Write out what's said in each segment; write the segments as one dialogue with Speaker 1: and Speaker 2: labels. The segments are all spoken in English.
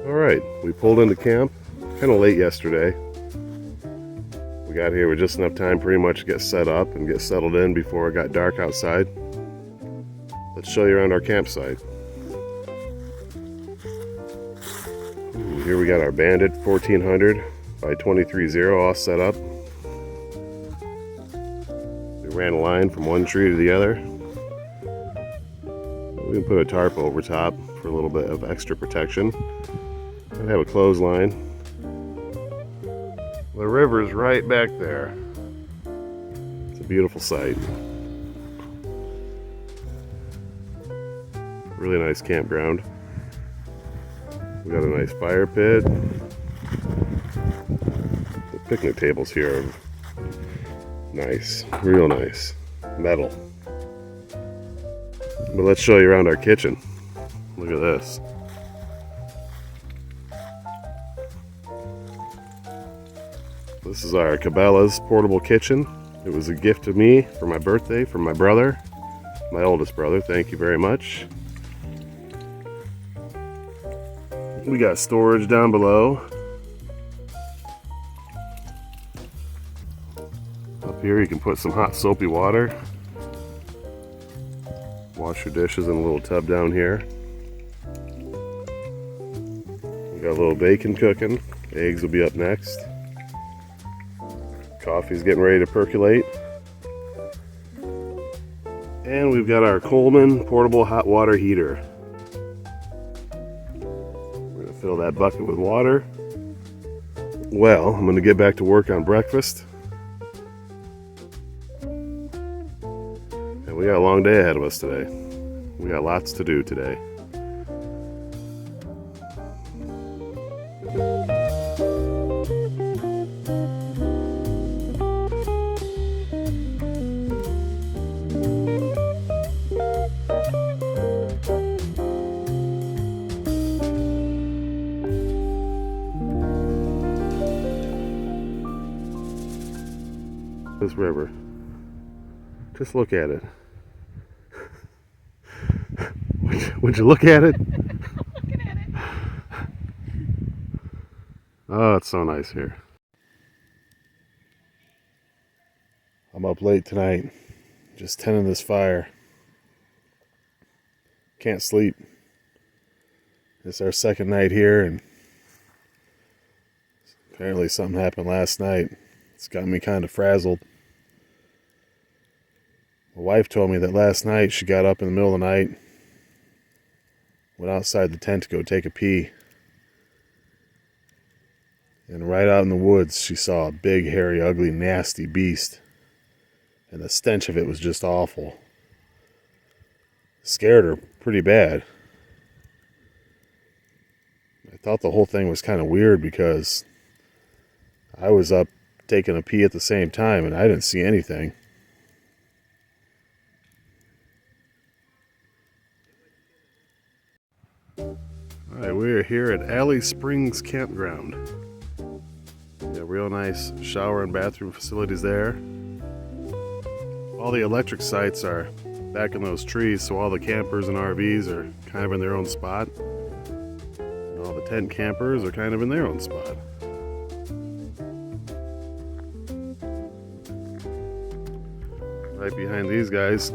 Speaker 1: Alright, we pulled into camp kind of late yesterday. We got here with just enough time pretty much to get set up and get settled in before it got dark outside. Let's show you around our campsite. Ooh, here we got our Bandit 1400 by 230 all set up. We ran a line from one tree to the other. We can put a tarp over top for a little bit of extra protection. I have a clothesline. The river's right back there. It's a beautiful sight. Really nice campground. We got a nice fire pit. The picnic tables here are nice, real nice. Metal. But let's show you around our kitchen. Look at this. This is our Cabela's portable kitchen. It was a gift to me for my birthday from my brother, my oldest brother. Thank you very much. We got storage down below. Up here you can put some hot soapy water. Wash your dishes in a little tub down here. We got a little bacon cooking. Eggs will be up next. Coffee's getting ready to percolate. And we've got our Coleman portable hot water heater. We're going to fill that bucket with water. Well, I'm going to get back to work on breakfast. And we got a long day ahead of us today. We got lots to do today. This river. Just look at it. Would you look at it?
Speaker 2: Looking at it.
Speaker 1: Oh, it's so nice here. I'm up late tonight, just tending this fire. Can't sleep. It's our second night here, and apparently something happened last night. It's got me kind of frazzled. My wife told me that last night she got up in the middle of the night, went outside the tent to go take a pee. And right out in the woods, she saw a big, hairy, ugly, nasty beast. And the stench of it was just awful. Scared her pretty bad. I thought the whole thing was kind of weird because I was up taking a pee at the same time and I didn't see anything. Alright, we're here at Alley Spring Campground. Got real nice shower and bathroom facilities there. All the electric sites are back in those trees, so all the campers and RVs are kind of in their own spot. And all the tent campers are kind of in their own spot. Right behind these guys,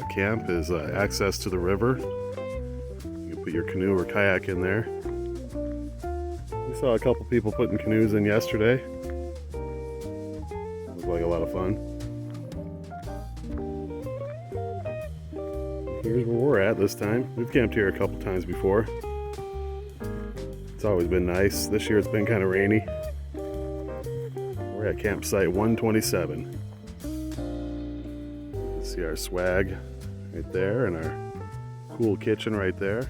Speaker 1: camp is access to the river. You can put your canoe or kayak in there. We saw a couple people putting canoes in yesterday. Looked like a lot of fun. Here's where we're at this time. We've camped here a couple times before. It's always been nice. This year it's been kind of rainy. We're at campsite 127. See our swag right there and our cool kitchen right there.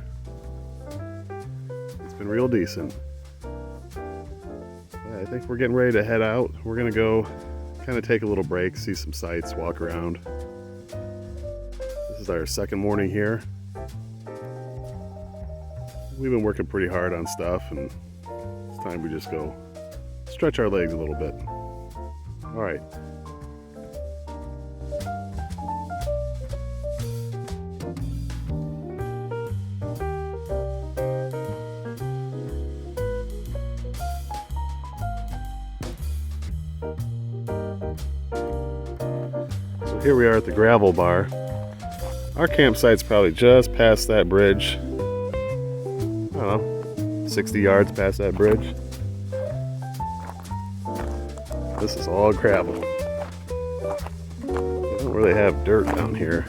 Speaker 1: It's been real decent. Yeah, I think we're getting ready to head out. We're gonna go kind of take a little break, see some sights, walk around. This is our second morning here. We've been working pretty hard on stuff, and it's time we just go stretch our legs a little bit. All right. So here we are at the gravel bar. Our campsite's probably just past that bridge. I don't know, 60 yards past that bridge. This is all gravel. They don't really have dirt down here.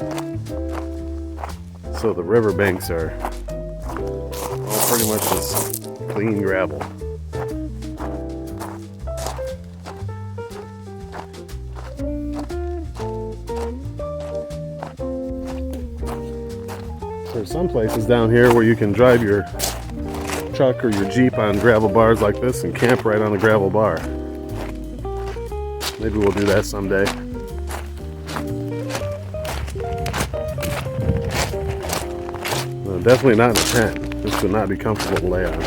Speaker 1: So the riverbanks are all pretty much just clean gravel. There's some places down here where you can drive your truck or your Jeep on gravel bars like this and camp right on the gravel bar. Maybe we'll do that someday. Definitely not in a tent. This would not be comfortable to lay on.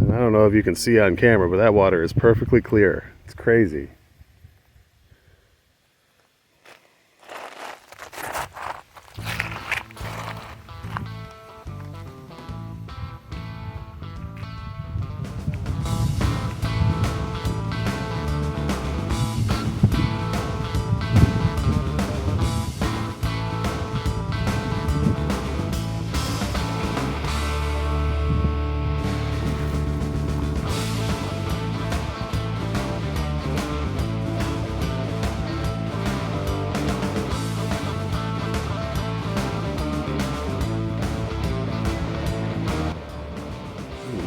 Speaker 1: And I don't know if you can see on camera, but that water is perfectly clear. It's crazy.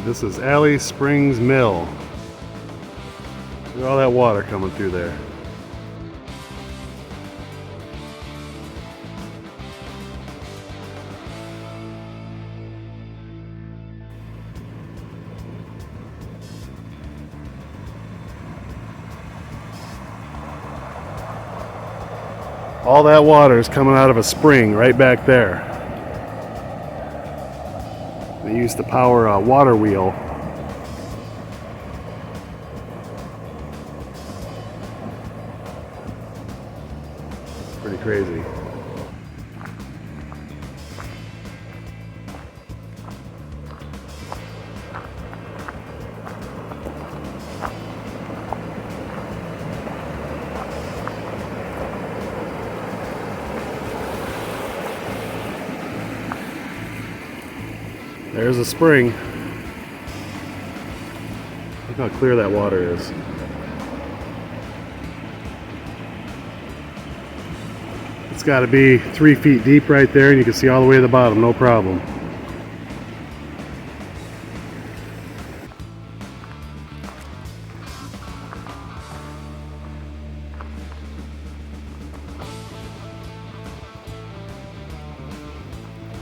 Speaker 1: This is Alley Springs Mill. Look at all that water coming through there. All that water is coming out of a spring right back there. They used to power a water wheel. Pretty crazy. There's a spring. Look how clear that water is. It's got to be 3 feet deep right there, and you can see all the way to the bottom, no problem.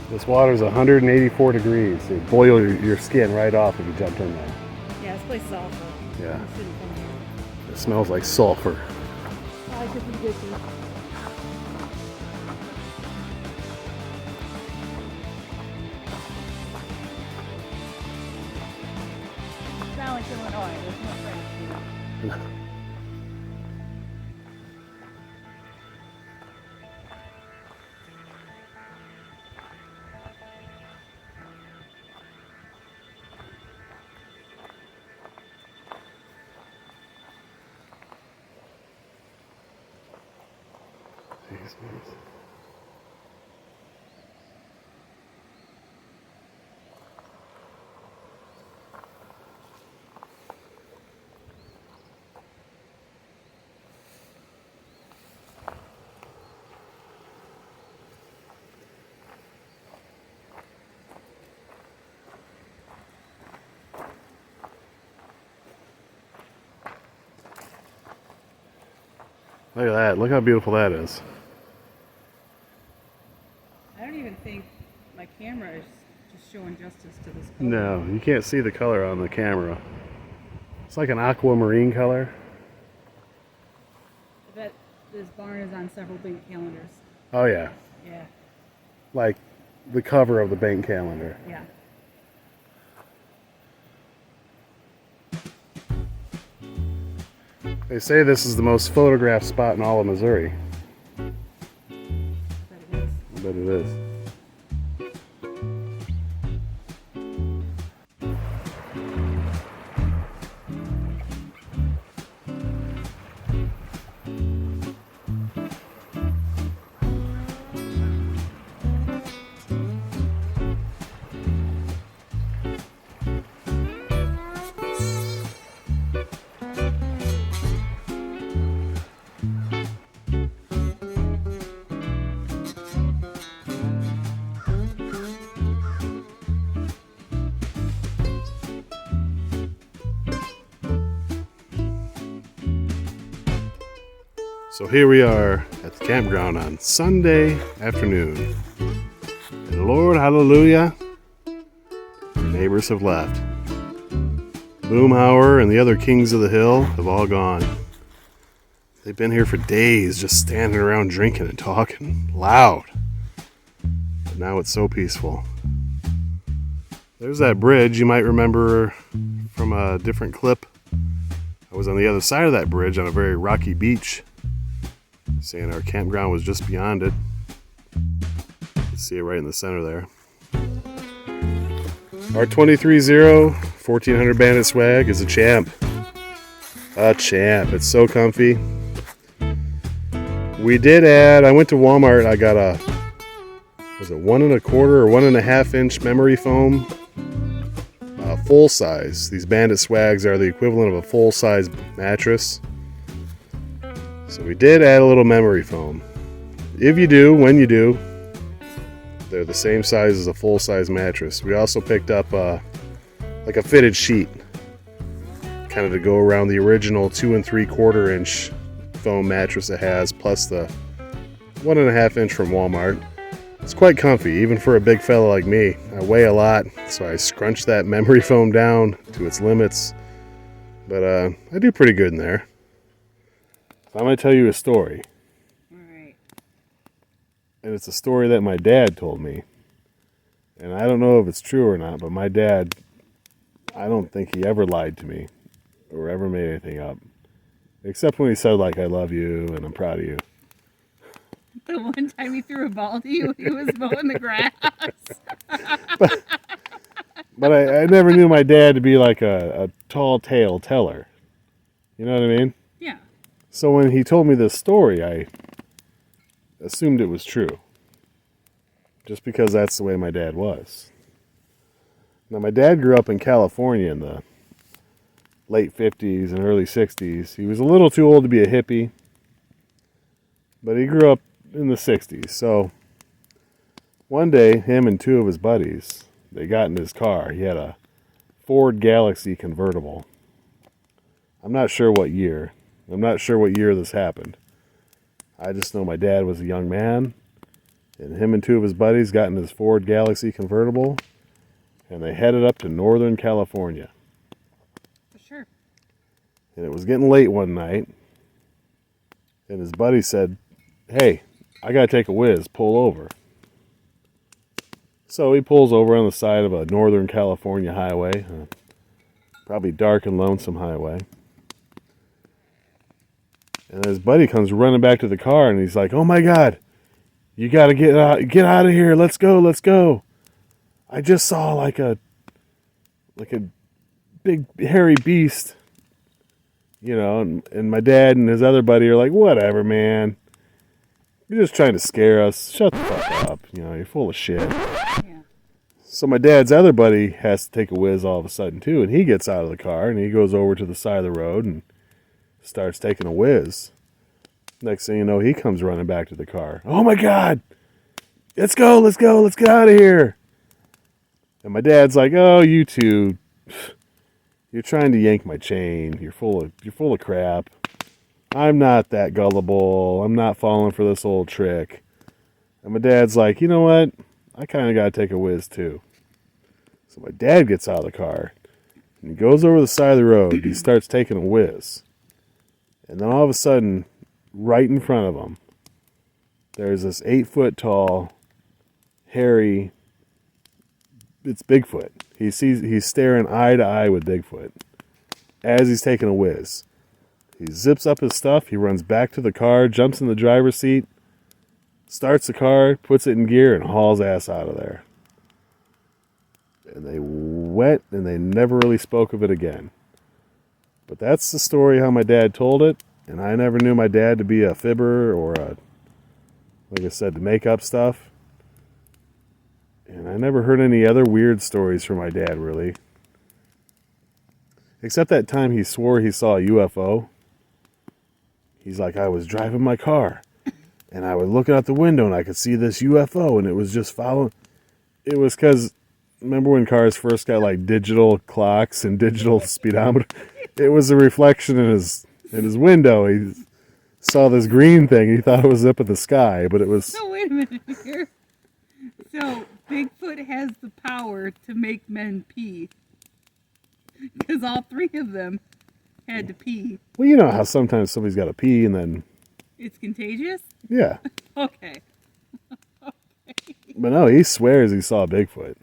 Speaker 1: This water is 184 degrees. It'd boil your skin right off if you jumped in there.
Speaker 2: Yeah, this place is awful.
Speaker 1: Yeah.
Speaker 2: You shouldn't come here.
Speaker 1: It smells like sulfur.
Speaker 2: I could be good. It's not like Illinois. There's no French here. Look at that. Look how beautiful that is. I don't even think my camera is just showing justice to this color.
Speaker 1: No, you can't see the color on the camera. It's like an aquamarine color.
Speaker 2: I bet this barn is on several big calendars.
Speaker 1: Oh yeah.
Speaker 2: Yeah.
Speaker 1: like the cover of the bank calendar.
Speaker 2: Yeah.
Speaker 1: They say this is the most photographed spot in all of Missouri.
Speaker 2: But it is.
Speaker 1: I bet it is. So here we are at the campground on Sunday afternoon. And Lord, hallelujah, our neighbors have left. Boomhauer and the other kings of the hill have all gone. They've been here for days just standing around drinking and talking loud. But now it's so peaceful. There's that bridge you might remember from a different clip. I was on the other side of that bridge on a very rocky beach, saying our campground was just beyond it. You can see it right in the center there. Our 23-0 1400 Bandit Swag is a champ. A champ. It's so comfy. We did add, I went to Walmart, I got a, was it 1 1/4 or 1 1/2 inch memory foam? Full size. These Bandit Swags are the equivalent of a full size mattress. So we did add a little memory foam. If you do, when you do, they're the same size as a full-size mattress. We also picked up like a fitted sheet, kind of to go around the original 2 3/4 inch foam mattress it has, plus the 1 1/2 inch from Walmart. It's quite comfy, even for a big fella like me. I weigh a lot, so I scrunch that memory foam down to its limits. But I do pretty good in there. I'm going to tell you a story.
Speaker 2: Alright.
Speaker 1: And it's a story that my dad told me. And I don't know if it's true or not, but my dad, I don't think he ever lied to me or ever made anything up. Except when he said, like, I love you and I'm proud of you.
Speaker 2: The one time he threw a ball to you, he was mowing the grass.
Speaker 1: But I never knew my dad to be like a tall tale teller. You know what I mean?
Speaker 2: Yeah.
Speaker 1: So when he told me this story, I assumed it was true. Just because that's the way my dad was. Now, my dad grew up in California in the late 50s and early 60s. He was a little too old to be a hippie, but he grew up in the 60s. So one day, him and 2 of his buddies, they got in his car. He had a Ford Galaxy convertible. I'm not sure what year. I'm not sure what year this happened. I just know my dad was a young man, and him and 2 of his buddies got in his Ford Galaxy convertible, and they headed up to Northern California.
Speaker 2: For sure.
Speaker 1: And it was getting late one night, and his buddy said, hey, I gotta take a whiz, pull over. So he pulls over on the side of a Northern California highway, probably dark and lonesome highway. And his buddy comes running back to the car, and he's like, oh my God, you gotta get out of here, let's go. I just saw like a big hairy beast, you know, and my dad and his other buddy are like, whatever, man. You're just trying to scare us. Shut the fuck up. You know, you're full of shit.
Speaker 2: Yeah.
Speaker 1: So my dad's other buddy has to take a whiz all of a sudden too, and he gets out of the car and he goes over to the side of the road and starts taking a whiz. Next thing you know, he comes running back to the car. Oh my God! Let's go, let's get out of here. And my dad's like, oh, you two, you're trying to yank my chain. You're full of crap. I'm not that gullible. I'm not falling for this old trick. And my dad's like, you know what? I kind of got to take a whiz too. So my dad gets out of the car and he goes over the side of the road. He starts taking a whiz. And then all of a sudden, right in front of him, there's this 8-foot tall, Harry, it's Bigfoot. He's staring eye to eye with Bigfoot as he's taking a whiz. He zips up his stuff, he runs back to the car, jumps in the driver's seat, starts the car, puts it in gear, and hauls ass out of there. And they went, and they never really spoke of it again. But that's the story how my dad told it, and I never knew my dad to be a fibber or like I said, to make up stuff. And I never heard any other weird stories from my dad, really. Except that time he swore he saw a UFO. He's like, I was driving my car, and I was looking out the window, and I could see this UFO, and it was just following. It was because, remember when cars first got like digital clocks and digital speedometer? It was a reflection in his window. He saw this green thing. He thought it was up in the sky, but it was...
Speaker 2: So wait a minute here. So Bigfoot has the power to make men pee. Because all three of them had to pee.
Speaker 1: Well, you know how sometimes somebody's got to pee and then...
Speaker 2: It's contagious?
Speaker 1: Yeah.
Speaker 2: Okay.
Speaker 1: But no, he swears he saw Bigfoot.